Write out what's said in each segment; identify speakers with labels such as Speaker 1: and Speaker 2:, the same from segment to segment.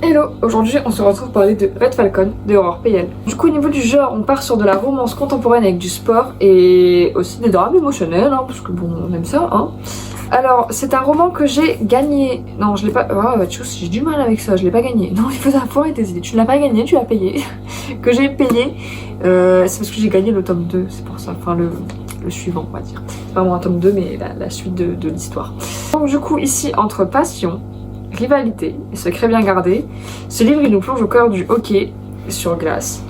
Speaker 1: Hello, aujourd'hui on se retrouve pour parler de Red Falcon de Aurore PL. Du coup au niveau du genre on part sur de la romance contemporaine avec du sport et aussi des drames émotionnels parce que bon on aime ça Alors c'est un roman que j'ai gagné, non je l'ai pas, j'ai du mal avec ça, je l'ai pas gagné, non il faut arrêter tes idées, tu ne l'as pas gagné, tu l'as payé, que j'ai payé, c'est parce que j'ai gagné le tome 2, c'est pour ça, enfin le suivant on va dire, c'est pas vraiment un tome 2 mais la suite de l'histoire. Donc du coup ici entre passion, rivalité et secret bien gardé, ce livre il nous plonge au cœur du hockey sur glace.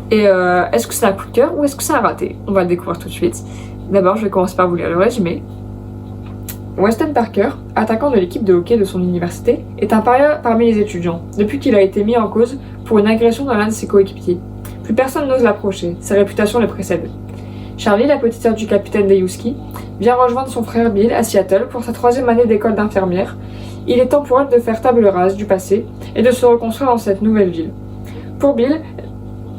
Speaker 1: Et est-ce que c'est un coup de cœur ou est-ce que c'est un raté? On va le découvrir tout de suite. D'abord je vais commencer par vous lire le résumé. Weston Parker, attaquant de l'équipe de hockey de son université, est un paria parmi les étudiants, depuis qu'il a été mis en cause pour une agression dans l'un de ses coéquipiers. Plus personne n'ose l'approcher, sa réputation le précède. Charlie, la petite sœur du capitaine Dejewski, vient rejoindre son frère Bill à Seattle pour sa 3e année d'école d'infirmière. Il est temps pour elle de faire table rase du passé et de se reconstruire dans cette nouvelle ville. Pour Bill,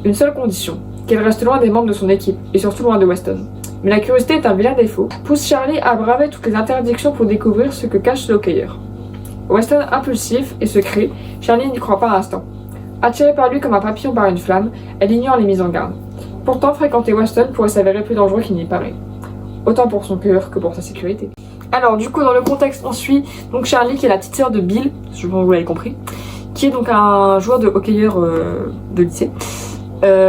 Speaker 1: une seule condition, qu'elle reste loin des membres de son équipe et surtout loin de Weston. Mais la curiosité est un vilain défaut, pousse Charlie à braver toutes les interdictions pour découvrir ce que cache le hockeyeur. Weston impulsif et secret, Charlie n'y croit pas un instant. Attirée par lui comme un papillon par une flamme, elle ignore les mises en garde. Pourtant, fréquenter Weston pourrait s'avérer plus dangereux qu'il n'y paraît. Autant pour son cœur que pour sa sécurité. Alors du coup dans le contexte on suit donc Charlie qui est la petite sœur de Bill, je pense que vous l'avez compris, qui est donc un joueur de hockeyeur de lycée.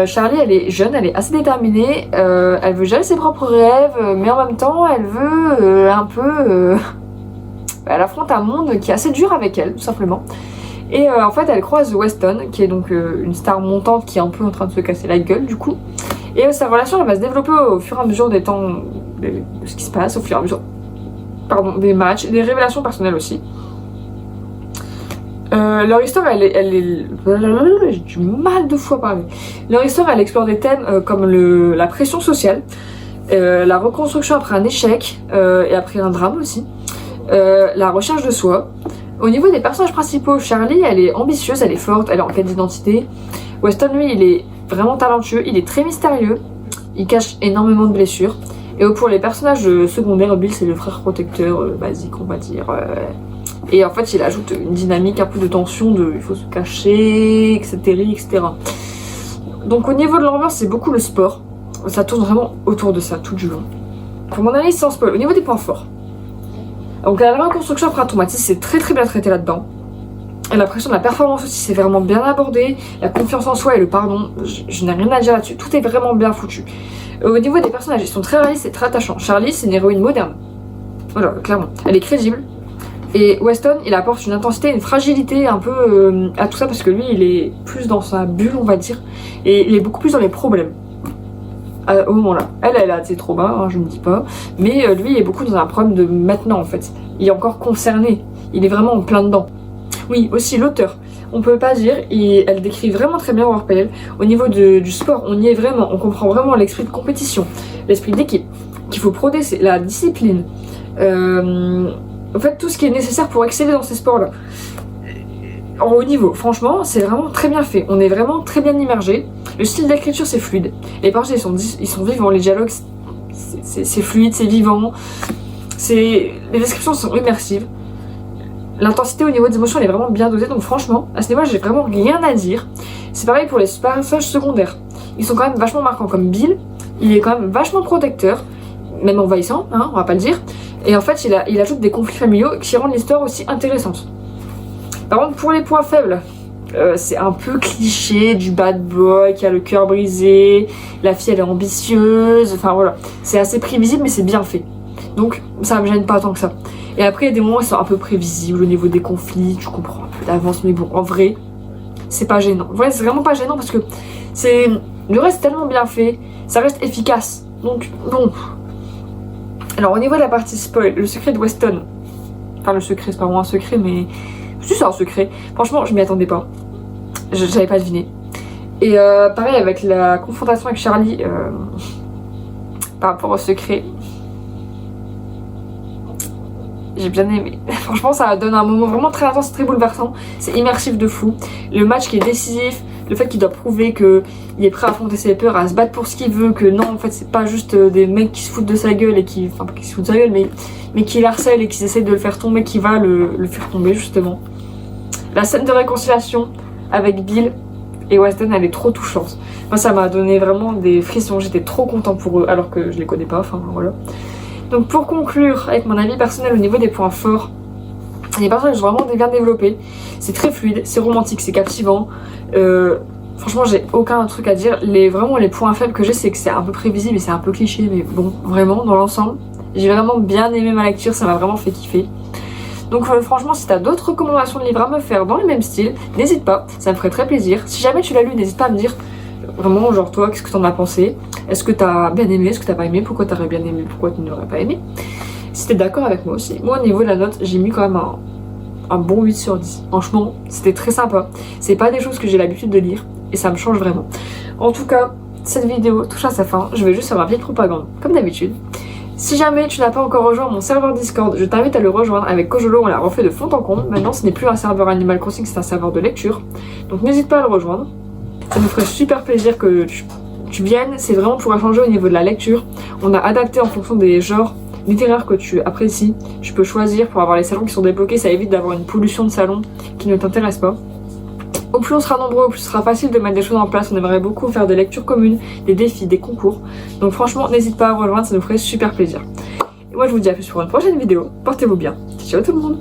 Speaker 1: Charlie elle est jeune, elle est assez déterminée, elle veut gérer ses propres rêves mais en même temps elle veut elle affronte un monde qui est assez dur avec elle tout simplement. Et en fait elle croise Weston qui est donc une star montante qui est un peu en train de se casser la gueule du coup. Et sa relation elle va se développer au fur et à mesure des temps, de ce qui se passe, au fur et à mesure des matchs, des révélations personnelles aussi. Leur histoire, j'ai du mal de fois parler. Leur histoire, elle explore des thèmes comme la pression sociale, la reconstruction après un échec et après un drame aussi, la recherche de soi. Au niveau des personnages principaux, Charlie, elle est ambitieuse, elle est forte, elle est en quête d'identité. Weston, lui, il est vraiment talentueux, il est très mystérieux, il cache énormément de blessures. Et pour les personnages secondaires, Bill c'est le frère protecteur basique on va dire. Et en fait il ajoute une dynamique un peu de tension, il faut se cacher, etc. Donc au niveau de l'ambiance c'est beaucoup le sport. Ça tourne vraiment autour de ça tout du long. Pour mon analyse sans spoil, au niveau des points forts. Donc la reconstruction après un traumatisme c'est très bien traité là-dedans. Et la pression de la performance aussi c'est vraiment bien abordé. La confiance en soi et le pardon, je n'ai rien à dire là-dessus. Tout est vraiment bien foutu. Au niveau des personnages, ils sont très réalistes et très attachants. Charlie, c'est une héroïne moderne. Voilà, clairement. Elle est crédible. Et Weston, il apporte une intensité, une fragilité un peu à tout ça parce que lui, il est plus dans sa bulle, on va dire. Et il est beaucoup plus dans les problèmes. Au moment-là. Elle a ses traumas, je ne dis pas. Mais lui, il est beaucoup dans un problème de maintenant, en fait. Il est encore concerné. Il est vraiment en plein dedans. Oui, aussi l'auteur. On peut pas dire, elle décrit vraiment très bien Aurore PL. Au niveau du sport, on y est vraiment, on comprend vraiment l'esprit de compétition, l'esprit d'équipe, qu'il faut prôner, c'est la discipline. En fait, tout ce qui est nécessaire pour exceller dans ces sports-là. En haut niveau, franchement, c'est vraiment très bien fait. On est vraiment très bien immergé. Le style d'écriture, c'est fluide. Les pages, ils sont vivants. Les dialogues, c'est fluide, c'est vivant. Les descriptions sont immersives. L'intensité au niveau des émotions elle est vraiment bien dosée, donc franchement, à ce niveau-là, j'ai vraiment rien à dire. C'est pareil pour les personnages secondaires. Ils sont quand même vachement marquants, comme Bill, il est quand même vachement protecteur, même envahissant, on va pas le dire. Et en fait, il ajoute des conflits familiaux qui rendent l'histoire aussi intéressante. Par contre, pour les points faibles, c'est un peu cliché du bad boy qui a le cœur brisé, la fille elle est ambitieuse, enfin voilà. C'est assez prévisible, mais c'est bien fait. Donc ça me gêne pas tant que ça. Et après il y a des moments qui sont un peu prévisibles au niveau des conflits, tu comprends un peu d'avance, mais bon en vrai c'est pas gênant. En vrai c'est vraiment pas gênant parce que le reste est tellement bien fait, ça reste efficace. Donc bon. Alors au niveau de la partie spoil, le secret de Weston. Enfin le secret, c'est pas vraiment un secret mais. C'est un secret. Franchement je m'y attendais pas. J'avais pas deviné. Et pareil avec la confrontation avec Charlie par rapport au secret. J'ai bien aimé. Franchement, ça donne un moment vraiment très intense, très bouleversant. C'est immersif de fou. Le match qui est décisif, le fait qu'il doit prouver qu'il est prêt à affronter ses peurs, à se battre pour ce qu'il veut, que non, en fait, c'est pas juste des mecs qui se foutent de sa gueule et qui. Enfin, pas qui se foutent de sa gueule, mais qui l'harcèlent et qui essaient de le faire tomber, qui va le faire tomber, justement. La scène de réconciliation avec Bill et Weston, elle est trop touchante. Moi, ça m'a donné vraiment des frissons. J'étais trop contente pour eux, alors que je les connais pas. Enfin, voilà. Donc, pour conclure, avec mon avis personnel au niveau des points forts, les personnages sont vraiment bien développés. C'est très fluide, c'est romantique, c'est captivant. Franchement, j'ai aucun truc à dire. Vraiment, les points faibles que j'ai, c'est que c'est un peu prévisible et c'est un peu cliché. Mais bon, vraiment, dans l'ensemble, j'ai vraiment bien aimé ma lecture. Ça m'a vraiment fait kiffer. Donc franchement, si t'as d'autres recommandations de livres à me faire dans le même style, n'hésite pas, ça me ferait très plaisir. Si jamais tu l'as lu, n'hésite pas à me dire vraiment, genre toi, qu'est-ce que t'en as pensé? Est-ce que t'as bien aimé? Est-ce que t'as pas aimé? Pourquoi t'aurais bien aimé? Pourquoi tu n'aurais pas aimé? Si t'es d'accord avec moi aussi. Moi, au niveau de la note, j'ai mis quand même un bon 8 sur 10. Franchement, c'était très sympa. C'est pas des choses que j'ai l'habitude de lire et ça me change vraiment. En tout cas, cette vidéo touche à sa fin. Je vais juste faire ma petite propagande, comme d'habitude. Si jamais tu n'as pas encore rejoint mon serveur Discord, je t'invite à le rejoindre. Avec Kojolo, on l'a refait de fond en comble. Maintenant, ce n'est plus un serveur Animal Crossing, c'est un serveur de lecture. Donc n'hésite pas à le rejoindre. Ça me ferait super plaisir que tu viennes. C'est vraiment pour échanger au niveau de la lecture. On a adapté en fonction des genres littéraires que tu apprécies. Tu peux choisir pour avoir les salons qui sont débloqués. Ça évite d'avoir une pollution de salons qui ne t'intéresse pas. Au plus on sera nombreux, au plus ce sera facile de mettre des choses en place. On aimerait beaucoup faire des lectures communes, des défis, des concours. Donc franchement, n'hésite pas à rejoindre, ça nous ferait super plaisir. Et moi je vous dis à plus pour une prochaine vidéo. Portez-vous bien. Ciao tout le monde.